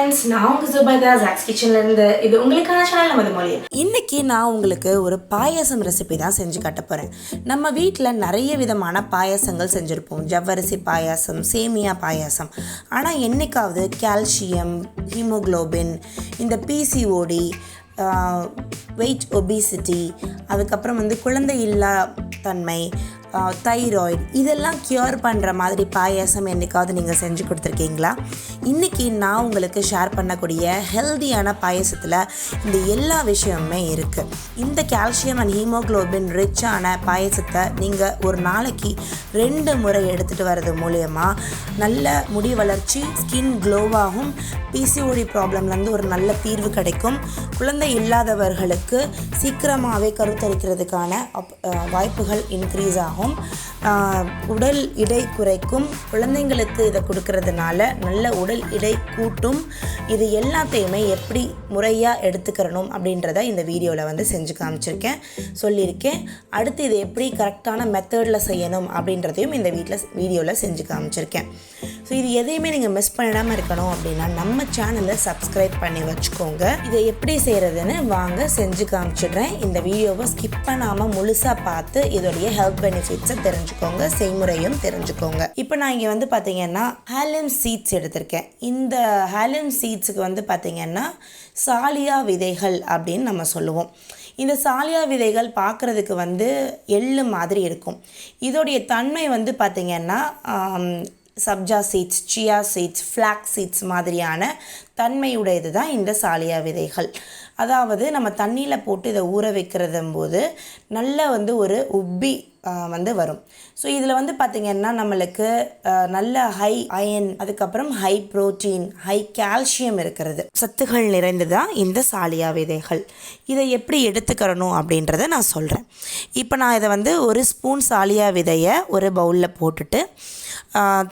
friends, நான் உங்க Zubaida zacs kitchen ல இருந்து. இது உங்களுக்கான சேனல் நமது மொழி. இன்னைக்கு நான் உங்களுக்கு ஒரு பாயாசம் ரெசிபி தான் செஞ்சு காட்ட போறேன். நம்ம வீட்டில் நிறைய விதமான பாயாசங்கள் செஞ்சுருப்போம். ஜவ்வரிசி பாயாசம், சேமியா பாயாசம். ஆனால் என்னைக்காவது கால்சியம், ஹீமோகுளோபின், இந்த பிசிஓடி, வெயிட் ஒபிசிட்டி, அதுக்கப்புறம் குழந்தை இல்லா தன்மை, தைராய்டு, இதெல்லாம் க்யூர் பண்ணுற மாதிரி பாயாசம் என்றைக்காவது நீங்கள் செஞ்சு கொடுத்துருக்கீங்களா? இன்றைக்கி நான் உங்களுக்கு ஷேர் பண்ணக்கூடிய ஹெல்தியான பாயாசத்தில் இந்த எல்லா விஷயமுமே இருக்குது. இந்த கால்சியம் அண்ட் ஹீமோக்ளோபின் ரிச்சான பாயாசத்தை நீங்கள் ஒரு நாளைக்கு 2 முறை எடுத்துகிட்டு வர்றது மூலயமா நல்ல முடி வளர்ச்சி, ஸ்கின் க்ளோவாகும், பிசிஓடி ப்ராப்ளம்லேருந்து ஒரு நல்ல தீர்வு கிடைக்கும். குழந்தை இல்லாதவர்களுக்கு சீக்கிரமாகவே கருத்தரிக்கிறதுக்கான வாய்ப்புகள் இன்க்ரீஸ் ஆகும். உடல் எடை குறைக்கும். குழந்தைங்களுக்கு இதை கொடுக்கறதுனால நல்ல உடல் எடை கூட்டும். இது எல்லாத்தையுமே எப்படி முறையாக எடுத்துக்கிறணும் அப்படின்றத இந்த வீடியோவில் செஞ்சு காமிச்சிருக்கேன், சொல்லியிருக்கேன். அடுத்து இதை எப்படி கரெக்டான மெத்தடில் செய்யணும் அப்படின்றதையும் இந்த வீடியோவில் செஞ்சு காமிச்சிருக்கேன். ஸோ இது எதையுமே நீங்கள் மிஸ் பண்ணிடாமல் இருக்கணும் அப்படின்னா நம்ம சேனலை சப்ஸ்கிரைப் பண்ணி வச்சுக்கோங்க. இதை எப்படி செய்கிறதுன்னு வாங்க செஞ்சு காமிச்சிடுறேன். இந்த வீடியோவை ஸ்கிப் பண்ணாமல் முழுசாக பார்த்து இதோடைய ஹெல்த் பெனிஃபிட்ஸை தெரிஞ்சுக்கோங்க, செய்முறையும் தெரிஞ்சுக்கோங்க. இப்போ நான் இங்கே பார்த்தீங்கன்னா ஹேலம் சீட்ஸ் எடுத்திருக்கேன். இந்த ஹேலம் சீட்ஸுக்கு பார்த்தீங்கன்னா சாலியா விதைகள் அப்படின்னு நம்ம சொல்லுவோம். இந்த சாலியா விதைகள் பார்க்குறதுக்கு எள்ளு மாதிரி இருக்கும். இதோடைய தன்மை பார்த்திங்கன்னா sabja seeds, chia seeds, flax seeds மாதிரியான தன்மையுடையது தான் இந்த சாலியா விதைகள். அதாவது நம்ம தண்ணியில் போட்டு இதை ஊற வைக்கிறதும் போது நல்ல ஒரு உப்பி வரும். ஸோ இதில் பார்த்திங்கன்னா நம்மளுக்கு நல்ல ஹை அயன், அதுக்கப்புறம் ஹை ப்ரோட்டீன், ஹை கால்சியம் இருக்கிறது சத்துகள் நிறைந்து தான் இந்த சாலியா விதைகள். இதை எப்படி எடுத்துக்கிறணும் அப்படின்றத நான் சொல்கிறேன். இப்போ நான் இதை 1 ஸ்பூன் சாலியா விதையை ஒரு பவுலில் போட்டுட்டு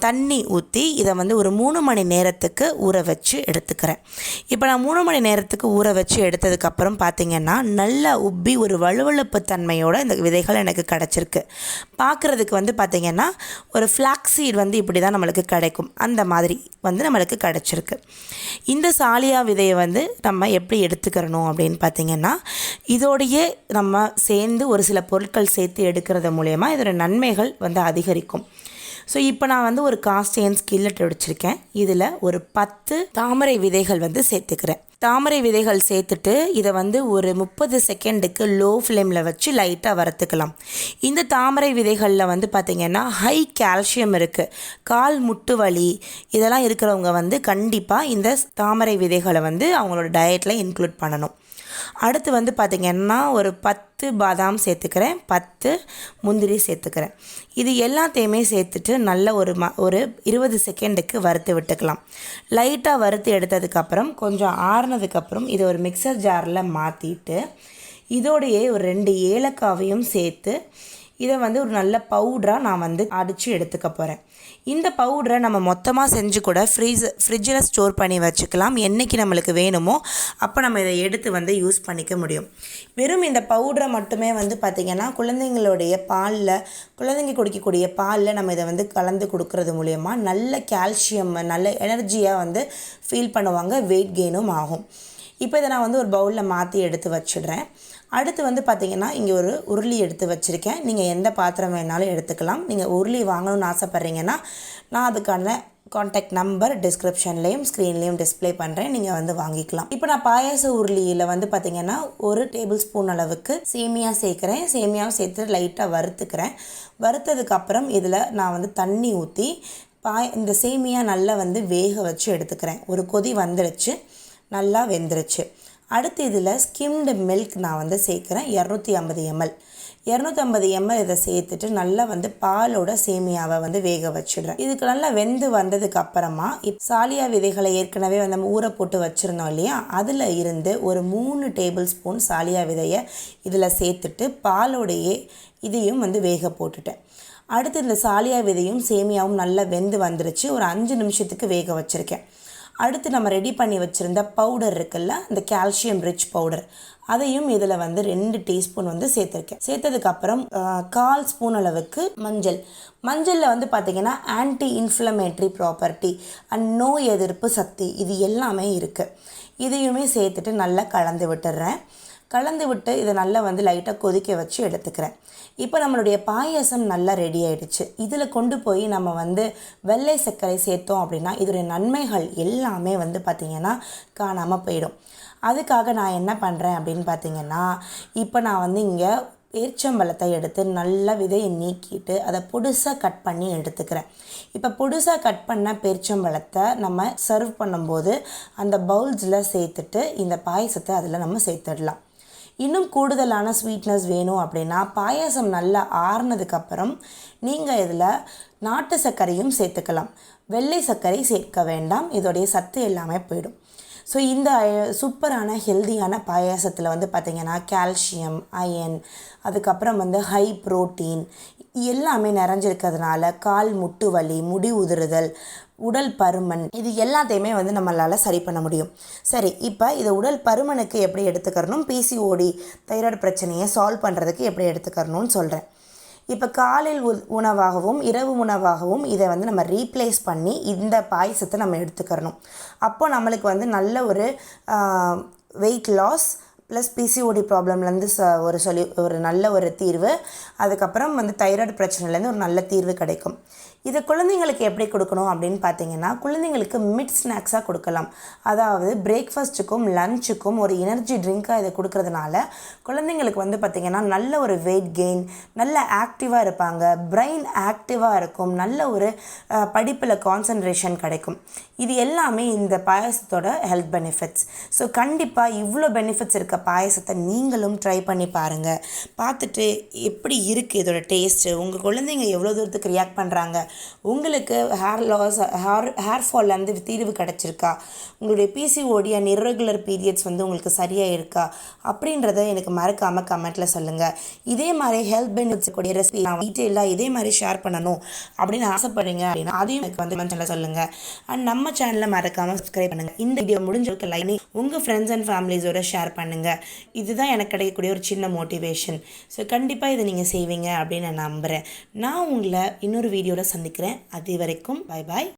தண்ணி ஊற்றி இதை ஒரு 3 மணி நேரத்துக்கு ஊற வச்சு எடுத்துக்கிறேன். இப்போ நான் 3 மணி நேரத்துக்கு ஊற வச்சு எடுத்ததுக்கப்புறம் பார்த்திங்கன்னா நல்லா உப்பி ஒரு வழுவழுப்பு தன்மையோடு இந்த விதைகள் எனக்கு கிடச்சிருக்கு. பார்க்குறதுக்கு பார்த்திங்கன்னா ஒரு ஃப்ளாக்ஸ் சீட் இப்படி தான் நம்மளுக்கு கிடைக்கும். அந்த மாதிரி நம்மளுக்கு கிடச்சிருக்கு. இந்த சாலியா விதையை நம்ம எப்படி எடுத்துக்கிறணும் அப்படின்னு பார்த்திங்கன்னா இதோடையே நம்ம சேர்ந்து ஒரு சில பொருட்கள் சேர்த்து எடுக்கிறது மூலயமா இதோட நன்மைகள் அதிகரிக்கும். ஸோ இப்போ நான் ஒரு காஸ்ட் அயர்ன் ஸ்கில்லட் வச்சுருக்கேன். இதில் ஒரு 10 தாமரை விதைகள் சேர்த்துக்கிறேன். தாமரை விதைகள் சேர்த்துட்டு இதை ஒரு 30 செகண்டுக்கு லோ ஃப்ளேமில் வச்சு லைட்டாக வறுத்துக்கலாம். இந்த தாமரை விதைகளில் பார்த்திங்கன்னா ஹை கால்சியம் இருக்குது. கால் முட்டு வலி இதெல்லாம் இருக்கிறவங்க கண்டிப்பாக இந்த தாமரை விதைகளை அவங்களோட டயட்டில் இன்க்ளூட் பண்ணணும். அடுத்து பார்த்திங்கன்னா ஒரு 10 பாதாம் சேர்த்துக்கிறேன், 10 முந்திரி சேர்த்துக்கிறேன். இது எல்லாத்தையுமே சேர்த்துட்டு நல்ல ஒரு 20 செகண்டுக்கு வறுத்து விட்டுக்கலாம். லைட்டாக வறுத்து எடுத்ததுக்கப்புறம் கொஞ்சம் ஆறுனதுக்கப்புறம் இதை ஒரு மிக்சர் ஜாரில் மாற்றிட்டு இதோடையே ஒரு 2 ஏலக்காவையும் சேர்த்து இதை ஒரு நல்ல பவுடராக நான் அடித்து எடுத்துக்க போகிறேன். இந்த பவுடரை நம்ம மொத்தமாக செஞ்சு கூட ஃப்ரிட்ஜில் ஸ்டோர் பண்ணி வச்சுக்கலாம். என்றைக்கு நம்மளுக்கு வேணுமோ அப்போ நம்ம இதை எடுத்து யூஸ் பண்ணிக்க முடியும். வெறும் இந்த பவுடரை மட்டுமே பார்த்திங்கன்னா குழந்தைங்களுடைய பாலில், குழந்தைங்க குடிக்கக்கூடிய பாலில் நம்ம இதை கலந்து கொடுக்கறது மூலயமா நல்ல கால்சியம், நல்ல எனர்ஜியாக ஃபீல் பண்ணுவாங்க, வெயிட் கெயினும் ஆகும். இப்போ இதை நான் ஒரு பவுலில் மாற்றி எடுத்து வச்சிடுறேன். அடுத்து பார்த்திங்கன்னா இங்கே ஒரு உருளி எடுத்து வச்சுருக்கேன். நீங்கள் எந்த பாத்திரம் வேணாலும் எடுத்துக்கலாம். நீங்கள் உருளி வாங்கணும்னு ஆசைப்பட்றீங்கன்னா நான் அதுக்கான கான்டாக்ட் நம்பர் டிஸ்கிரிப்ஷன்லேயும் ஸ்க்ரீன்லேயும் டிஸ்பிளே பண்ணுறேன், நீங்கள் வாங்கிக்கலாம். இப்போ நான் பாயாச உருளியில் பார்த்திங்கன்னா 1 டேபிள் ஸ்பூன் அளவுக்கு சேமியா சேர்க்குறேன். சேமியாவை சேர்த்து லைட்டாக வறுத்துக்கிறேன். வறுத்ததுக்கப்புறம் இதில் நான் தண்ணி ஊற்றி இந்த சேமியா நல்லா வேக வச்சு எடுத்துக்கிறேன். ஒரு கொதி வந்துடுச்சு, நல்லா வெந்துருச்சு. அடுத்து இதில் ஸ்கிம்டு மில்க் நான் சேர்க்குறேன். 250 ml 250 ml இதை சேர்த்துட்டு நல்லா பாலோட சேமியாவை வேக வச்சிடுறேன். இதுக்கு நல்லா வெந்து வந்ததுக்கு அப்புறமா சாலியா விதைகளை ஏற்கனவே நம்ம ஊற போட்டு வச்சுருந்தோம் இல்லையா, அதில் இருந்து ஒரு 3 டேபிள் ஸ்பூன் சாலியா விதையை இதில் சேர்த்துட்டு பாலோடையே இதையும் வேக போட்டுட்டேன். அடுத்து இந்த சாலியா விதையும் சேமியாவும் நல்லா வெந்து வந்துருச்சு. ஒரு 5 நிமிஷத்துக்கு வேக வச்சுருக்கேன். அடுத்து நம்ம ரெடி பண்ணி வச்சுருந்த பவுடர் இருக்குல்ல, இந்த கால்சியம் ரிச் பவுடர், அதையும் இதில் வந்து 2 டீஸ்பூன் வந்து சேர்த்துருக்கேன். சேர்த்ததுக்கப்புறம் 1/4 ஸ்பூன் அளவுக்கு மஞ்சளில் வந்து பார்த்திங்கன்னா ஆன்டி இன்ஃப்ளமேட்ரி ப்ராப்பர்ட்டி அண்ட் நோய் எதிர்ப்பு சக்தி இது எல்லாமே இருக்குது. இதையுமே சேர்த்துட்டு நல்லா கலந்து விட்டுடுறேன். கலந்து விட்டு இதை நல்லா வந்து லைட்டாக கொதிக்க வச்சு எடுத்துக்கிறேன். இப்போ நம்மளுடைய பாயாசம் நல்லா ரெடி ஆகிடுச்சு. இதில் கொண்டு போய் நம்ம வந்து வெள்ளை சர்க்கரை சேர்த்தோம் அப்படின்னா இதோடைய நன்மைகள் எல்லாமே வந்து பார்த்திங்கன்னா காணாமல் போயிடும். அதுக்காக நான் என்ன பண்ணுறேன் அப்படின்னு பார்த்திங்கன்னா, இப்போ நான் வந்து இங்கே பேரிச்சம்பழத்தை எடுத்து நல்லா விதையை நீக்கிட்டு அதை பொடுசாக கட் பண்ணி எடுத்துக்கிறேன். இப்போ பொடுசாக கட் பண்ண பேரிச்சம்பழத்தை நம்ம சர்வ் பண்ணும்போது அந்த பவுல்ஸில் சேர்த்துட்டு இந்த பாயசத்தை அதில் நம்ம சேர்த்துடலாம். இன்னும் கூடுதலான ஸ்வீட்னஸ் வேணும் அப்படின்னா பாயாசம் நல்லா ஆறுனதுக்கப்புறம் நீங்கள் இதில் நாட்டு சர்க்கரையும் சேர்த்துக்கலாம். வெள்ளை சர்க்கரை சேர்க்க வேண்டாம், இதோடைய சத்து எல்லாமே போயிடும். ஸோ இந்த சூப்பரான ஹெல்தியான பாயாசத்தில் வந்து பார்த்திங்கன்னா கால்சியம், அயன், அதுக்கப்புறம் வந்து ஹை ப்ரோட்டீன் எல்லாமே நிறைஞ்சிருக்கிறதுனால கால் முட்டு வலி, முடி உதிருதல், உடல் பருமன் இது எல்லாத்தையுமே வந்து நம்மளால் சரி பண்ண முடியும். சரி, இப்போ இதை உடல் பருமனுக்கு எப்படி எடுத்துக்கிறணும், பிசிஓடி தைராய்டு பிரச்சனையை சால்வ் பண்ணுறதுக்கு எப்படி எடுத்துக்கிறணும்னு சொல்கிறேன். இப்போ காலையில் உணவாகவும் இரவு உணவாகவும் இதை வந்து நம்ம ரீப்ளேஸ் பண்ணி இந்த பாயசத்தை நம்ம எடுத்துக்கிறணும். அப்போ நம்மளுக்கு வந்து நல்ல ஒரு வெயிட் லாஸ் ப்ளஸ் பிசிஓடி ப்ராப்ளம்லேருந்து ஒரு நல்ல ஒரு தீர்வு, அதுக்கப்புறம் வந்து தைராய்டு பிரச்சனைலேருந்து ஒரு நல்ல தீர்வு கிடைக்கும். இதை குழந்தைங்களுக்கு எப்படி கொடுக்கணும் அப்படின்னு பார்த்தீங்கன்னா, குழந்தைங்களுக்கு மிட் ஸ்நாக்ஸாக கொடுக்கலாம். அதாவது பிரேக்ஃபாஸ்ட்டுக்கும் லஞ்சுக்கும் ஒரு எனர்ஜி ட்ரிங்காக இதை கொடுக்கறதுனால குழந்தைங்களுக்கு வந்து பார்த்திங்கன்னா நல்ல ஒரு வெயிட் கெயின், நல்ல ஆக்டிவாக இருப்பாங்க, பிரெயின் ஆக்டிவாக இருக்கும், நல்ல ஒரு படிப்பில் கான்சன்ட்ரேஷன் கிடைக்கும். இது எல்லாமே இந்த பாயசத்தோட ஹெல்த் பெனிஃபிட்ஸ். ஸோ கண்டிப்பாக இவ்வளோ பெனிஃபிட்ஸ் இருக்க பாயசத்தை நீங்களும் ட்ரை பண்ணி பாருங்கள். பார்த்துட்டு எப்படி இருக்குது இதோட டேஸ்ட்டு, உங்கள் குழந்தைங்க எவ்வளோ தூரத்துக்கு ரியாக்ட் பண்ணுறாங்க, உங்களுக்கு ஹேர் லாஸ், ஹேர் ஃபால்லேருந்து தீர்வு கிடச்சிருக்கா, உங்களுடைய பிசிஓடி அண்ட் இர்ரெகுலர் பீரியட்ஸ் வந்து உங்களுக்கு சரியாக இருக்கா அப்படின்றத எனக்கு மறக்காமல் கமெண்ட்டில் சொல்லுங்கள். இதே மாதிரி ஹெல்த் பெனிஃபிட்ஸ் கூடிய ரெசிபி நான் டீட்டெயிலாக இதே மாதிரி ஷேர் பண்ணணும் அப்படின்னு ஆசைப்படுறீங்க அப்படின்னா அதையும் எனக்கு வந்து கமெண்ட்டில் சொல்லுங்கள். அண்ட் நம்ம சேனலை மறக்காமல் சப்ஸ்கிரைப் பண்ணுங்கள். இந்த வீடியோ முடிஞ்சவருக்கு லைக் பண்ணி உங்கள் ஃப்ரெண்ட்ஸ் அண்ட் ஃபேமிலிஸோட ஷேர் பண்ணுங்கள். இதுதான் எனக்கு கிடைக்கக்கூடிய ஒரு சின்ன மோட்டிவேஷன். ஸோ கண்டிப்பாக இதை நீங்கள் செய்வீங்க அப்படின்னு நான் நம்புகிறேன். நான் உங்களை இன்னொரு வீடியோவில் சந்திக்கிறேன். அது வரைக்கும் பை பாய்.